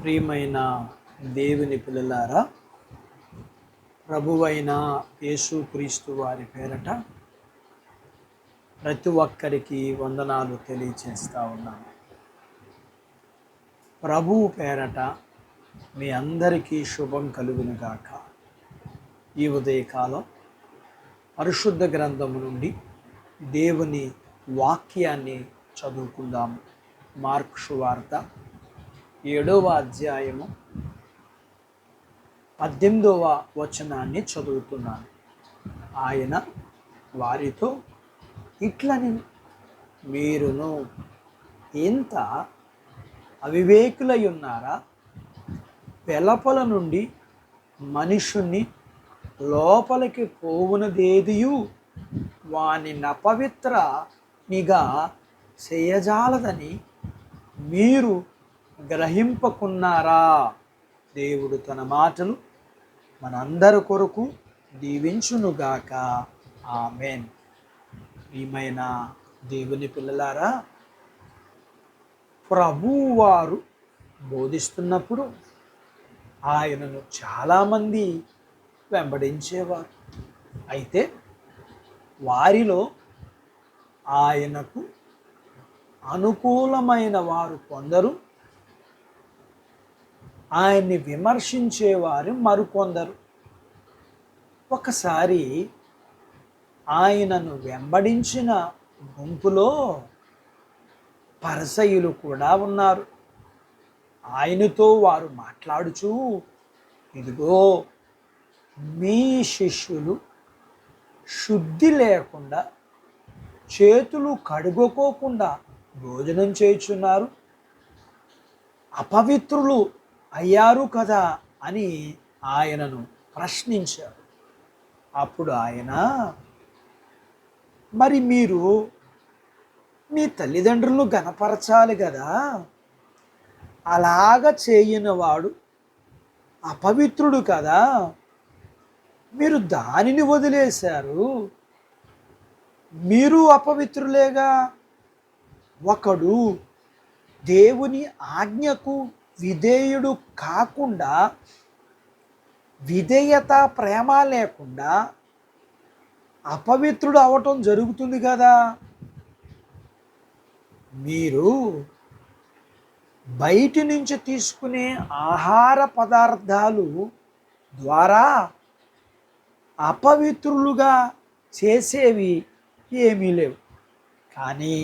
ప్రియమైన దేవుని పిల్లలారా, ప్రభువైన యేసుక్రీస్తు వారి పేరట ప్రతి ఒక్కరికి వందనాలు తెలియచేస్తూ ఉన్నాను. ప్రభువు పేరట మీ అందరికీ శుభం కలుగునుగాక. ఈ ఉదయకాలం పరిశుద్ధ గ్రంథము నుండి దేవుని వాక్యాన్ని చదువుకుందాము. మార్కు సువార్త 7వ అధ్యాయము 18వ వచనాన్ని చదువుతున్నాను. ఆయన వారితో ఇట్లని, మీరును ఇంత అవివేకులై ఉన్నారా? వెలుపల నుండి మనుషుణ్ణి లోపలికి పోవునదేదియు వాని అపవిత్రనిగా చేయజాలదని మీరు గ్రహింపకున్నారా? దేవుడు తన మాటలు మనందరి కొరకు దీవించునుగాక. ఆమేన్. ప్రియమైన దేవుని పిల్లలారా, ప్రభువారు బోధిస్తున్నప్పుడు ఆయనను చాలామంది వెంబడించేవారు. అయితే వారిలో ఆయనకు అనుకూలమైన వారు కొందరు, ఆయన్ని విమర్శించేవారు మరికొందరు. ఒకసారి ఆయనను వెంబడించిన గుంపులో పరిసయ్యులు కూడా ఉన్నారు. ఆయనతో వారు మాట్లాడుచూ, ఇదిగో మీ శిష్యులు శుద్ధి లేకుండా, చేతులు కడుగుకోకుండా భోజనం చేయుచున్నారు, అపవిత్రులు అయ్యారు కదా అని ఆయనను ప్రశ్నించారు. అప్పుడు ఆయన, మరి మీరు మీ తల్లిదండ్రులను గనపరచాలి కదా, అలాగ చేయనివాడు అపవిత్రుడు కదా, మీరు దానిని వదిలేశారు, మీరు అపవిత్రులేగా. ఒకడు దేవుని ఆజ్ఞకు విధేయుడు కాకుండా, విధేయత ప్రేమ లేకుండా అపవిత్రుడు అవటం జరుగుతుంది కదా. మీరు బయటి నుంచి తీసుకునే ఆహార పదార్థాలు ద్వారా అపవిత్రులుగా చేసేవి ఏమీ లేవు, కానీ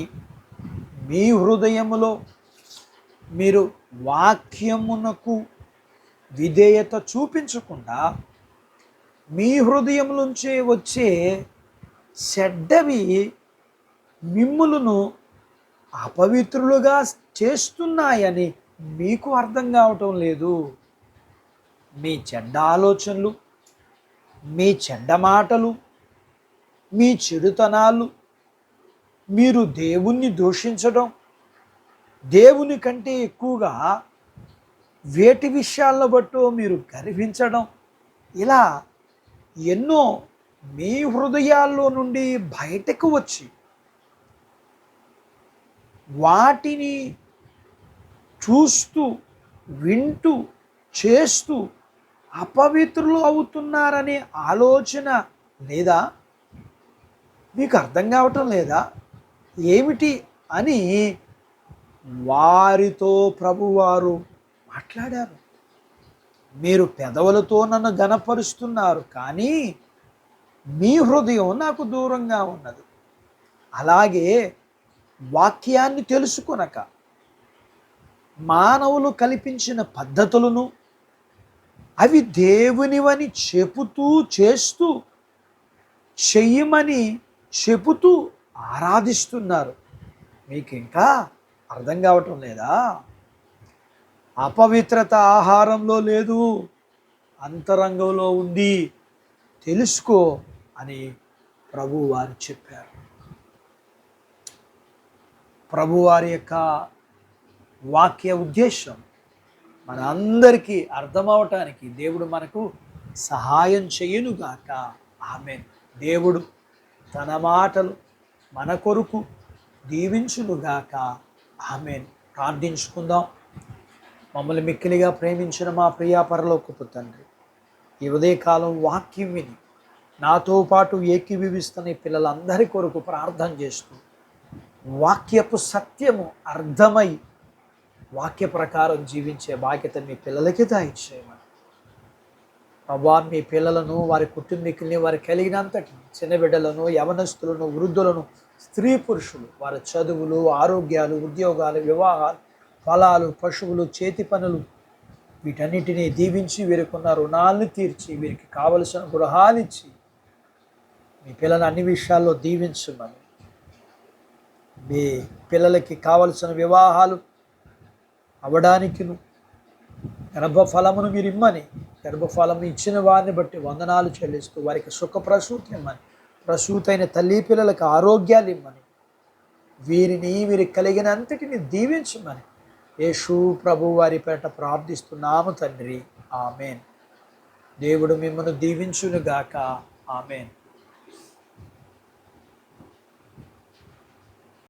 మీ హృదయములో మీరు వాక్యమునకు విధేయత చూపించకుండా మీ హృదయం నుంచే వచ్చే చెడ్డవి మిమ్ములను అపవిత్రులుగా చేస్తున్నాయని మీకు అర్థం కావటం లేదు. మీ చెడ్డ ఆలోచనలు, మీ చెడ్డ మాటలు, మీ చెడుతనాలు, మీరు దేవుణ్ణి దూషించడం, దేవుని కంటే ఎక్కువగా వేటి విషయాలను బట్టో మీరు గర్వించడం, ఇలా ఎన్నో మీ హృదయాల్లో నుండి బయటకు వచ్చి వాటిని చూస్తూ, వింటూ, చేస్తూ అపవిత్రులు అవుతున్నారనే ఆలోచన లేదా? మీకు అర్థం కావటం లేదా? ఏమిటి అని వారితో ప్రభువారు మాట్లాడారు. మీరు పెదవులతో నన్ను ఘనపరుస్తున్నారు, కానీ మీ హృదయం నాకు దూరంగా ఉన్నది. అలాగే వాక్యాన్ని తెలుసుకొనక మానవులు కల్పించిన పద్ధతులను అవి దేవునివని చెబుతూ, చేస్తూ, చెయ్యమని చెబుతూ ఆరాధిస్తున్నారు. మీకు ఇంకా అర్థం కావటం లేదా? అపవిత్రత ఆహారంలో లేదు, అంతరంగంలో ఉంది, తెలుసుకో అని ప్రభువారు చెప్పారు. ప్రభువారి యొక్క వాక్య ఉద్దేశం మన అందరికీ అర్థమవటానికి దేవుడు మనకు సహాయం చేయునుగాక. ఆమేన్. దేవుడు తన మాటలు మన కొరకు దీవించునుగాక. ఆమేన్. ప్రార్థించుకుందాం. మమ్మల్ని మిక్కిలిగా ప్రేమించిన మా ప్రియా పరలోకపు తండ్రి, ఈ ఉదయకాలం వాక్యం విని నాతో పాటు ఏకీభవిస్తున్న ఈ పిల్లలందరి కొరకు ప్రార్థన చేస్తూ వాక్యపు సత్యము అర్థమై వాక్య ప్రకారం జీవించే బాధ్యత మీ పిల్లలకి దయచేయమని. ప్రభా, మీ పిల్లలను, వారి కుటుంబీకుల్ని, వారి కలిగినంతటి చిన్న బిడ్డలను, యవనస్తులను, వృద్ధులను, స్త్రీ పురుషులు, వారి చదువులు, ఆరోగ్యాలు, ఉద్యోగాలు, వివాహాలు, ఫలాలు, పశువులు, చేతి పనులు వీటన్నిటినీ దీవించి వీరికున్న రుణాలను తీర్చి వీరికి కావలసిన గృహాలిచ్చి మీ పిల్లలు అన్ని విషయాల్లో దీవించమని, మీ పిల్లలకి కావలసిన వివాహాలు అవడానికిను గర్భఫలమును మీరు ఇమ్మని, గర్భఫలం ఇచ్చిన వారిని బట్టి వందనాలు చెల్లిస్తూ వారికి సుఖ ప్రసూతి ఇమ్మని, ప్రసూతైన తల్లి పిల్లలకు ఆరోగ్యాలు ఇమ్మని, వీరికి కలిగినంతటిని దీవించమని యేసు ప్రభు వారి పేట ప్రార్థిస్తున్నాము తండ్రి. ఆమెన్. దేవుడు మిమ్మల్ని దీవించునుగాక. ఆమెన్.